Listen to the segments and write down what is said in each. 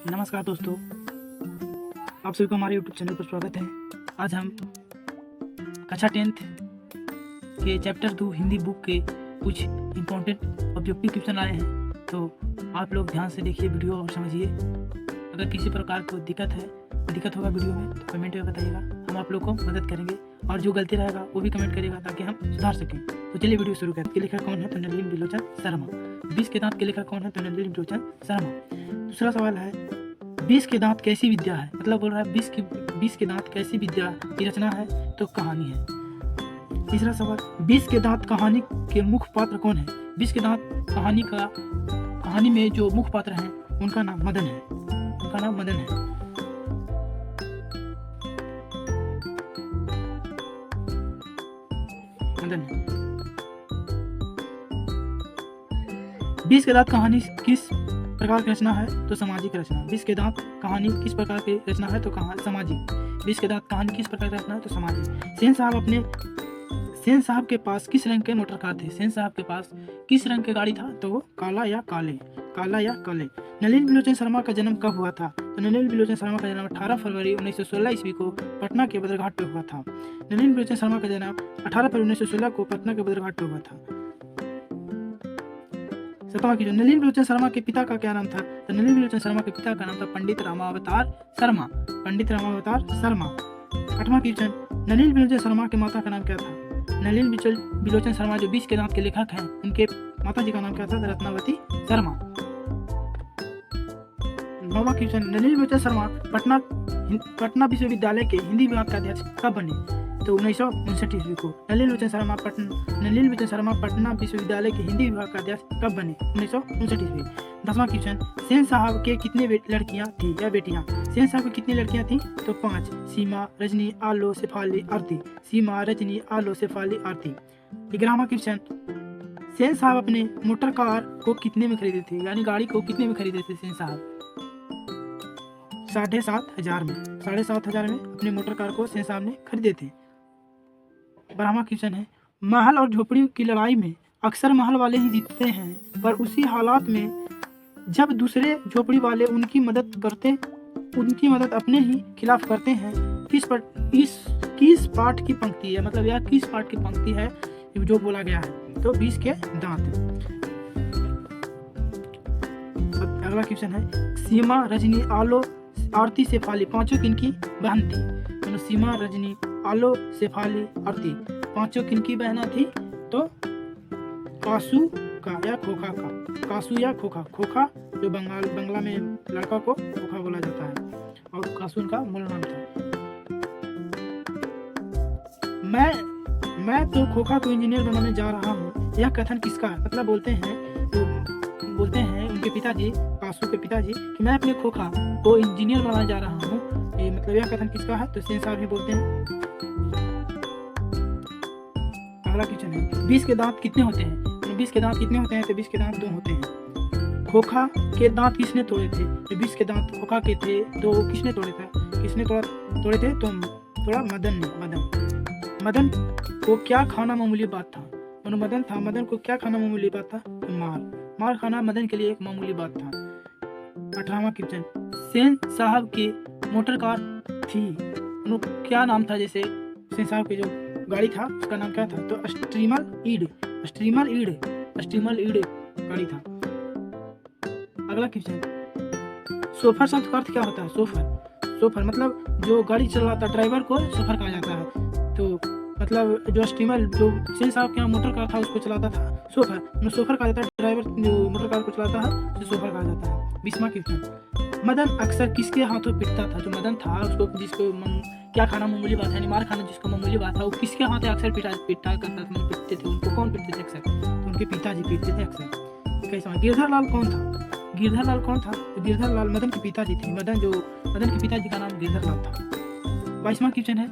नमस्कार दोस्तों, आप सभी को हमारे यूट्यूब चैनल पर स्वागत है। आज हम कक्षा 10th के चैप्टर 2 हिंदी बुक के कुछ इम्पोर्टेंट ऑब्जेक्टिव क्वेश्चन आए हैं, तो आप लोग ध्यान से देखिए वीडियो और समझिए। अगर किसी प्रकार को दिक्कत होगा वीडियो में तो कमेंट में बताइएगा, हम आप लोग को मदद करेंगे और जो गलती रहेगा वो भी कमेंट करेगा ताकि हम सुधार सकें। तो चलिए वीडियो शुरू करते हैं। लेखक कौन है? तो नलिनी बिलोचन शर्मा। 20 के दांत के लेखक कौन है? तो नलिनी बिलोचन शर्मा। दूसरा सवाल है 20 के दांत कैसी विद्या है? मतलब बोल रहा है 20 के दांत कैसी विद्या की रचना है? तो कहानी है। तीसरा सवाल 20 के दांत कहानी के मुख्य पात्र कौन है? 20 के दांत कहानी में जो मुख्य पात्र हैं उनका नाम मदन है। मदन है। 20 के दांत कहानी किस प्रकार की रचना है? तो सामाजिक रचना। 20 के दांत कहानी किस प्रकार की रचना है? तो सामाजिक। 20 के दांत कहानी किस प्रकार की रचना है? तो सामाजिक। सेन साहब के पास किस रंग के मोटर कार थे? सेन साहब के पास किस रंग की गाड़ी था? तो वो काला या काले। नलिनी बिलोचन शर्मा का जन्म कब हुआ था? तो नलिनी बिलोचन शर्मा का जन्म 18 फरवरी 1916 ईस्वी को पटना के बदरघाट पे हुआ था। नलिनी बिलोचन शर्मा का जन्म 18 फरवरी 1916 को पटना के बदरघाट पे हुआ था। सतवां क्वेश्चन नलिनी बिलोचन शर्मा के पिता का क्या नाम था? तो नलिनी बिलोचन शर्मा के पिता का नाम था पंडित रामावतार शर्मा। आठवां क्वेश्चन नलिनी बिलोचन शर्मा के माता का नाम क्या था? नलिनी बिलोचन शर्मा जो 20 के दांत के लेखक हैं उनके माता जी का नाम क्या था? रत्नावती शर्मा। नौवां क्वेश्चन नलिनी बिलोचन शर्मा पटना विश्वविद्यालय के हिंदी विभाग का अध्यक्ष कब बने? तो 1959 ईस्वी को। नलिनी बिलोचन शर्मा पटना विश्वविद्यालय के हिंदी विभाग का अध्यक्ष कब बने? 1959 ईस्वी। 10वां क्वेश्चन सेन साहब के कितने लड़कियां थी या बेटियां? सेन साहब की कितनी लड़कियां थी? तो 5। सीमा, रजनी, आलो, शेफाली, आरती। 11वां क्वेश्चन सेन साहब अपने मोटर कार को कितने में खरीदे थे? यानी गाड़ी को कितने में खरीदे थे सेन साहब? 7,500 में। 7,500 में अपने मोटर कार को सेन साहब ने खरीदे थे। 12वां क्वेश्चन है महल और झोपड़ी की लड़ाई में अक्सर महल वाले ही जीतते हैं, पर उसी हालात में जब दूसरे झोपड़ी वाले उनकी मदद अपने ही खिलाफ करते हैं। किस पाठ की पंक्ति है? मतलब यह किस पाठ की पंक्ति है जो बोला गया है? तो 20 के दांत। अगला क्वेश्चन है सीमा, रजनी, आलो, आरती, शेफाली पांचों किनकी बहन थी? तो सीमा, रजनी, आलो, शेफाली, आरती पांचों किनकी बहना थी? तो कासू या खोखा जो बंगला में लड़का को खोखा बोला जाता है और कासू उनका मूल नाम था। मैं तो खोखा को इंजीनियर बनाने जा रहा हूँ, यह कथन किसका है? मतलब बोलते हैं उनके पिताजी, कासू के पिताजी, कि मैं अपने खोखा को इंजीनियर बनाने जा रहा हूँ। ये मतलब यह कथन किसका है? तो सेन साहब भी बोलते हैं। अगला क्वेश्चन है 20 के दांत कितने होते हैं? तो 20 के दांत कितने होते हैं? तो 20 के दांत 2 होते हैं। खोखा के दांत किसने तोड़े थे? तो 20 के दांत खोखा के थे तो किसने तोड़े थे? तो तोड़ा मदन को क्या खाना मामूली बात था? मदन को क्या खाना मामूली बात था? तो मार खाना मदन के लिए एक मामूली बात था। 18वां क्वेश्चन सेन साहब की मोटर कार थी, क्या नाम था? जैसे सेन साहब की जो गाड़ी था उसका नाम क्या था? तो स्ट्रीमर ईड गाड़ी था। अगला क्वेश्चन सोफर शब्द का अर्थ क्या होता है? सोफर मतलब जो गाड़ी चलाता ड्राइवर को सोफर कहा जाता है। तो मतलब जो स्टीमर जो सेन साहब के यहाँ मोटर कार था उसको चलाता था सोफर कहा जाता है। ड्राइवर जो मोटर कार को चलाता है उसे सोफर कहा जाता है। 20वां क्वेश्चन मदन अक्सर किसके हाथों पिटता था? जो मदन था उसको जिसको क्या खाना मामूली बात है, मार खाना जिसको मामूली बात था, वो किसके हाथ अक्सर पिटता करता था? पिटते थे उनको। कौन पिटते थे अक्सर? तो उनके पिताजी पिटते थे अक्सर। गिरधर लाल कौन था? तो गिरधर लाल मदन के पिताजी थे। मदन के पिताजी का नाम गिरधर लाल था। 22वां क्वेश्चन है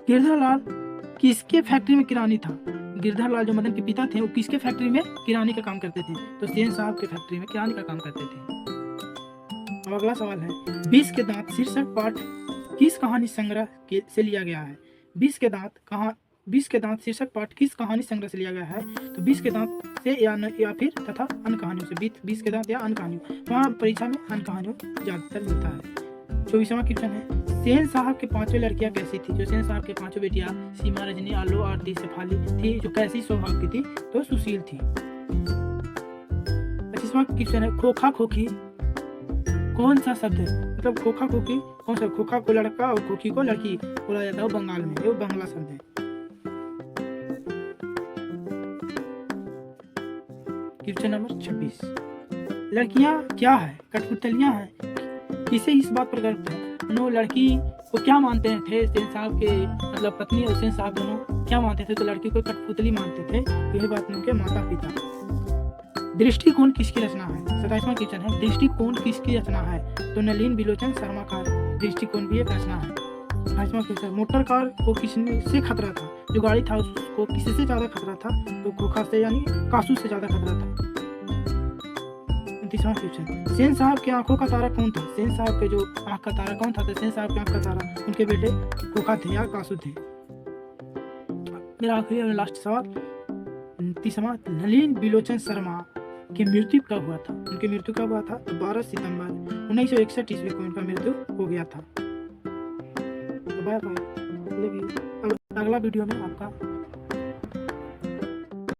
गिरधर लाल किसके फैक्ट्री में किरानी था? गिरधर लाल जो मदन के पिता थे वो किसके फैक्ट्री में किरानी का काम करते थे? तो सेन साहब के फैक्ट्री में किरानी का काम करते थे। अब अगला सवाल है 20 के दांत शीर्षक पाठ किस कहानी संग्रह से लिया गया है? 20 के दांत 20 के दांत शीर्षक पाठ किस कहानी संग्रह से लिया गया है? तो 20 के दांत से या फिर तथा अन्य कहानियों से। 20 के दांत या अन्य कहानियों, वहाँ परीक्षा में अन्य कहानियों ज़्यादातर मिलता है। 24वां क्वेश्चन है, सेन साहब के 5 लड़कियां कैसी थी? जो सेन साहब के 5 बेटियां सीमा, रजनी, आलो, आरती, शेफाली थी, जो कैसी स्वभाव की थी? तो सुशील थी। 25वां क्वेश्चन है, खोखा खोखी कौन सा शब्द है? मतलब खोखा खोखी कौन सा? खोखा को लड़का और खोखी को लड़की बोला जाता है, वो बंगाल में, वो बांग्ला शब्द है। क्वेश्चन नंबर 26, लड़कियां क्या है? कठपुतलियां हैं। किसे इस बात पर गर्व है? दोनों लड़की को क्या मानते थे? सेन साहब के मतलब पत्नी और सेन साहब दोनों क्या मानते थे? तो लड़की को कठपुतली मानते थे। यही बात उनके माता पिता। दृष्टिकोण किसकी रचना है? 27वां क्वेश्चन है, दृष्टिकोण किसकी रचना है? तो नलिन बिलोचन शर्मा का दृष्टिकोण भी एक रचना है। 28वां क्वेश्चन, मोटर कार को किससे खतरा था? जो गाड़ी था उसको किससे ज्यादा खतरा था? तो खोखा से यानी कासू से ज्यादा खतरा था। 29वां क्वेश्चन, सेन साहब के आंखों का तारा कौन था? सेन साहब के जो आंख का तारा कौन था? तो सेन साहब के आंख का तारा उनके बेटे खोखा थे या कासू थे। मेरा आखिरी और लास्ट सवाल 29वां, नलिन बिलोचन शर्मा की मृत्यु कब हुआ था? उनकी मृत्यु कब हुआ था? तो 12 सितंबर 1961 ईस्वी को उनका मृत्यु हो गया था। Bye bye. अगला वीडियो में आपका